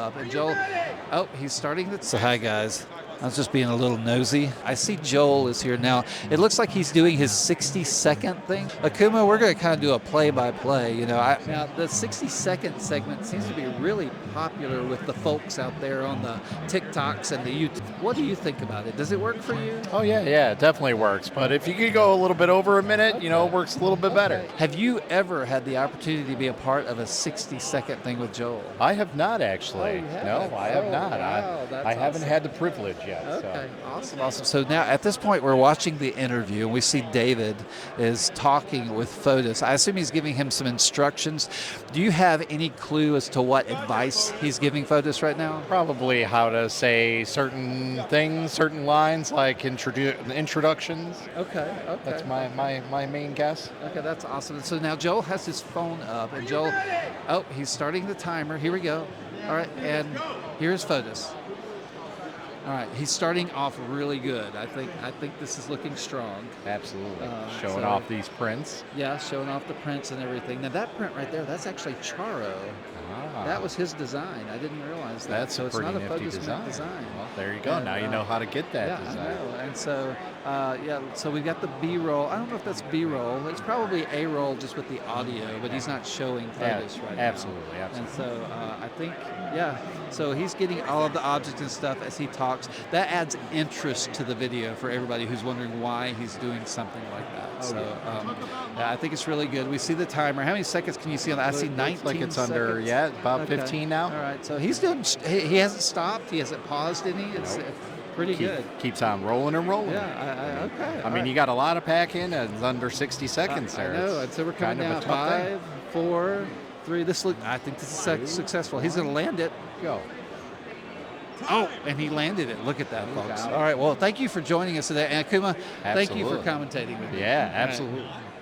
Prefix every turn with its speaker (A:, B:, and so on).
A: And Joel, oh, he's starting to. So hi guys, I was just being a little nosy. I see Joel is here now. It looks like he's doing his 60-second thing. Akuma, we're going to kind of do a play-by-play. Now the 60-second segment seems to be really popular with the folks out there on the TikToks and the YouTube. What do you think about it? Does it work for you?
B: Oh yeah, it definitely works. But if you could go a little bit over a minute, it works a little bit better.
A: Have you ever had the opportunity to be a part of a 60-second thing with Joel?
B: I have not actually. No, I have not.
A: Wow,
B: I haven't had the privilege yet.
A: Okay, awesome. So now at this point we're watching the interview and we see David is talking with Fotis. I assume he's giving him some instructions. Do you have any clue as to what advice he's giving Fotis right now?
B: Probably how to say certain things, certain lines, like introductions.
A: Okay.
B: That's my main guess.
A: Okay, that's awesome. So now Joel has his phone up, and Joel, oh, he's starting the timer. Here we go. All right, and here's Fotis. All right, he's starting off really good. I think this is looking strong.
B: Absolutely. Showing off these prints.
A: Yeah, showing off the prints and everything. Now that print right there, that's actually Charo.
B: Ah.
A: That was his design. I didn't realize that.
B: That's
A: so
B: a pretty
A: it's not a
B: nifty
A: Fotis design.
B: Well, there you go.
A: And,
B: now you know how to get that design.
A: I know. And so, so we've got the B-roll. I don't know if that's B-roll. It's probably A-roll just with the audio, but he's not showing Fotis right now.
B: Absolutely.
A: And so I think, so he's getting all of the objects and stuff as he talks. That adds interest to the video for everybody who's wondering why he's doing something like that. I think it's really good. We see the timer. How many seconds can you see on that? I see 19
B: like it's
A: seconds.
B: under, about 15 now.
A: All right, so he's doing, he hasn't stopped. He hasn't paused any. It's pretty good.
B: Keeps on rolling and rolling.
A: Yeah, okay.
B: I mean, you got a lot of pack in, and it's under 60 seconds there.
A: I know, and so we're coming down. 5, 4, 3. I think this is successful. He's going to land it.
B: Go.
A: Oh, and he landed it. Look at that, folks. All right, well, thank you for joining us today. And Akuma, thank you for commentating with me.
B: Yeah, absolutely.